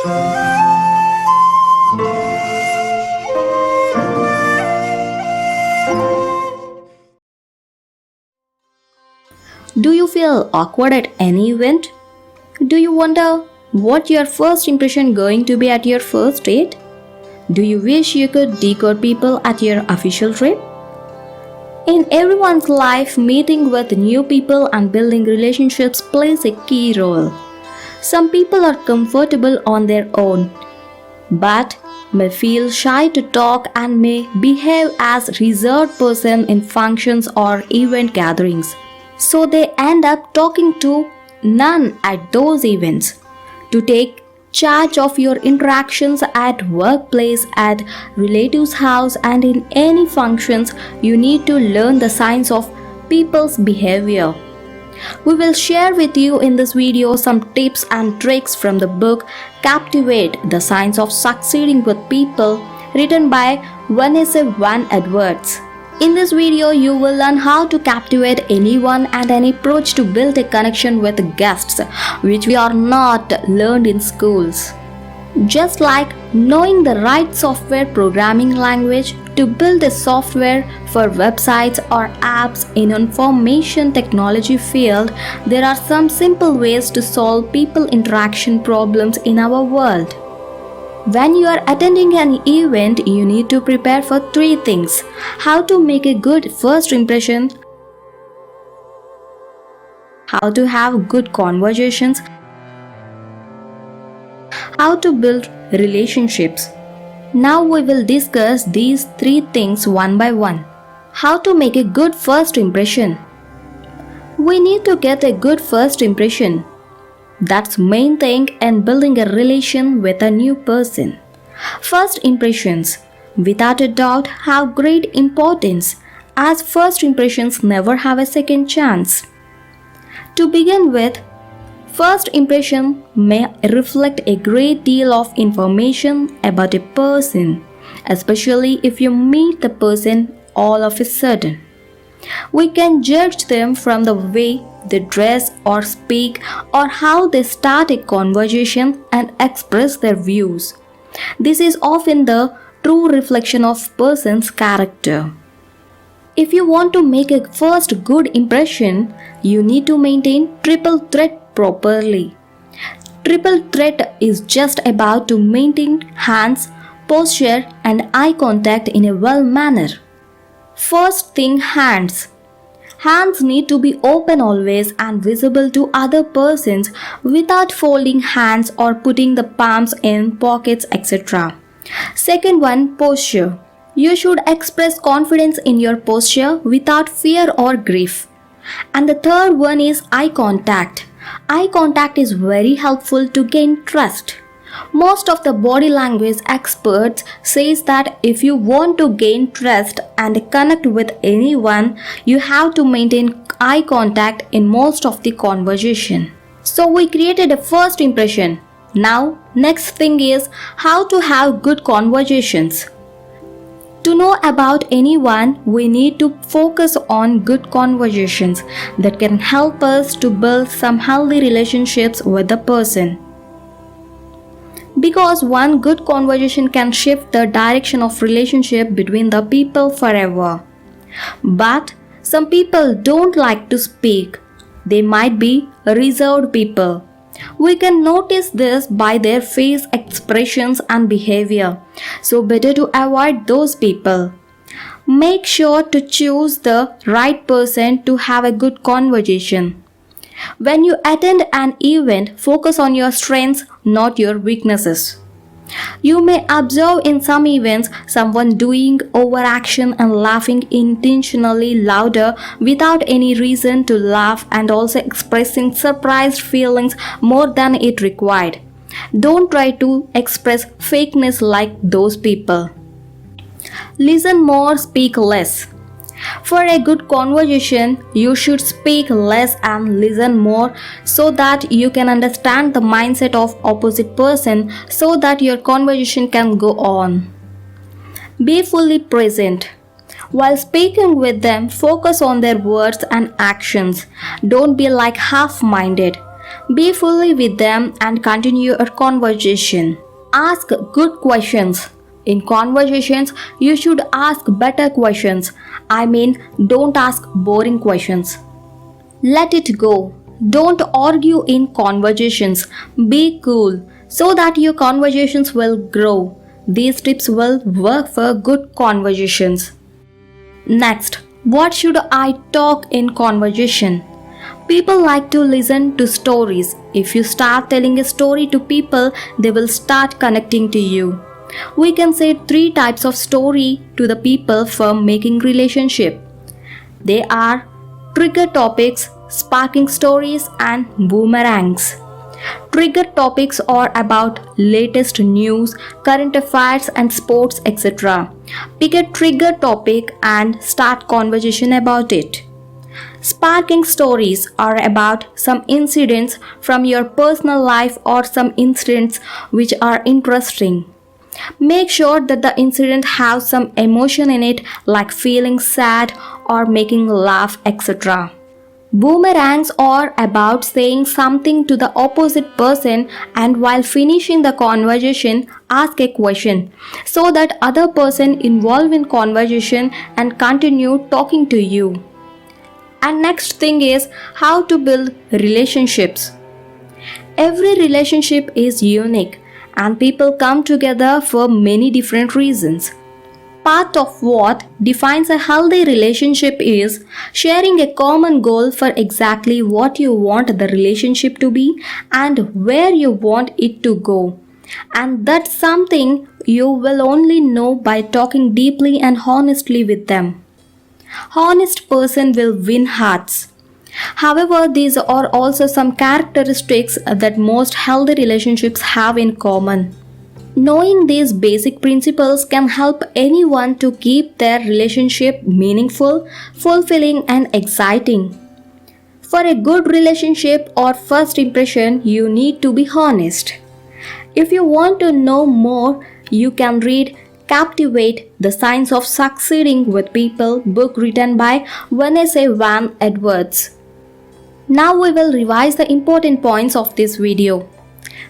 Do you feel awkward at any event? Do you wonder what your first impression going to be at your first date? Do you wish you could decode people at your official trip? In everyone's life, meeting with new people and building relationships plays a key role. Some people are comfortable on their own, but may feel shy to talk and may behave as reserved person in functions or event gatherings. So they end up talking to none at those events. To take charge of your interactions at workplace, at relatives' house and in any functions, you need to learn the signs of people's behavior. We will share with you in this video some tips and tricks from the book Captivate: The Science of Succeeding with People, written by Vanessa Van Edwards. In this video, you will learn how to captivate anyone and an approach to build a connection with guests, which we are not learned in schools. Just like knowing the right software programming language to build a software for websites or apps in information technology field, there are some simple ways to solve people interaction problems in our world. When you are attending an event, you need to prepare for three things: how to make a good first impression, how to have good conversations, how to build relationships. Now we will discuss these three things one by one. How to make a good first impression. We need to get a good first impression. That's main thing in building a relation with a new person. First impressions, without a doubt, have great importance, as first impressions never have a second chance. To begin with, first impression may reflect a great deal of information about a person, especially if you meet the person all of a sudden. We can judge them from the way they dress or speak or how they start a conversation and express their views. This is often the true reflection of person's character. If you want to make a first good impression, you need to maintain triple threat properly. Triple threat is just about to maintain hands, posture and eye contact in a well manner. First thing, hands. Hands need to be open always and visible to other persons without folding hands or putting the palms in pockets, etc. Second one, posture. You should express confidence in your posture without fear or grief. And the third one is eye contact. Eye contact is very helpful to gain trust. Most of the body language experts says that if you want to gain trust and connect with anyone, you have to maintain eye contact in most of the conversation. So we created a first impression. Now, next thing is how to have good conversations. To know about anyone, we need to focus on good conversations that can help us to build some healthy relationships with the person. Because one good conversation can shift the direction of relationship between the people forever. But some people don't like to speak. They might be reserved people. We can notice this by their face expressions and behavior. So better to avoid those people. Make sure to choose the right person to have a good conversation. When you attend an event, focus on your strengths, not your weaknesses. You may observe in some events someone doing overaction and laughing intentionally louder without any reason to laugh and also expressing surprised feelings more than it required. Don't try to express fakeness like those people. Listen more, speak less. For a good conversation, you should speak less and listen more so that you can understand the mindset of opposite person so that your conversation can go on. Be fully present. While speaking with them, focus on their words and actions. Don't be like half-minded. Be fully with them and continue a conversation. Ask good questions. In conversations, you should ask better questions. I mean, don't ask boring questions. Let it go. Don't argue in conversations. Be cool so that your conversations will grow. These tips will work for good conversations. Next, what should I talk in conversation? People like to listen to stories. If you start telling a story to people, they will start connecting to you. We can say three types of story to the people for making relationship. They are trigger topics, sparking stories, and boomerangs. Trigger topics are about latest news, current affairs, and sports, etc. Pick a trigger topic and start conversation about it. Sparking stories are about some incidents from your personal life or some incidents which are interesting. Make sure that the incident has some emotion in it like feeling sad or making laugh, etc. Boomerangs are about saying something to the opposite person and while finishing the conversation ask a question so that other person involved in conversation and continue talking to you. And next thing is how to build relationships. Every relationship is unique and people come together for many different reasons. Part of what defines a healthy relationship is sharing a common goal for exactly what you want the relationship to be and where you want it to go. And that's something you will only know by talking deeply and honestly with them. Honest person will win hearts. However, these are also some characteristics that most healthy relationships have in common. Knowing these basic principles can help anyone to keep their relationship meaningful, fulfilling, and exciting. For a good relationship or first impression, you need to be honest. If you want to know more, you can read Captivate the Science of Succeeding with People book written by Vanessa Van Edwards. Now we will revise the important points of this video.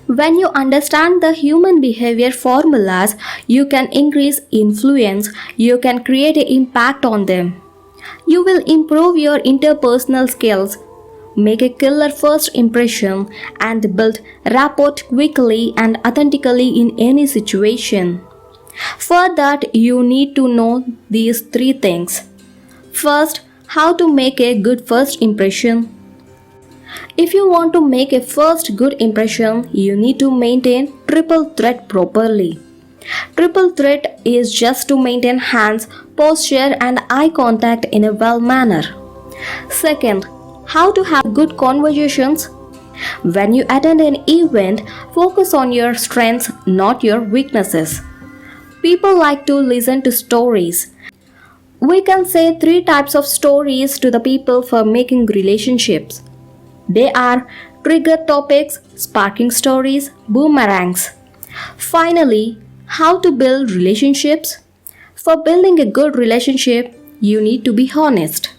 When you understand the human behavior formulas, you can increase influence, you can create an impact on them. You will improve your interpersonal skills, make a killer first impression, and build rapport quickly and authentically in any situation. For that, you need to know these three things. First, how to make a good first impression. If you want to make a first good impression, you need to maintain triple threat properly. Triple threat is just to maintain hands, posture, and eye contact in a well manner. Second, how to have good conversations. When you attend an event, focus on your strengths, not your weaknesses. People like to listen to stories. We can say three types of stories to the people for making relationships. They are trigger topics, sparking stories, boomerangs. Finally, how to build relationships? For building a good relationship, you need to be honest.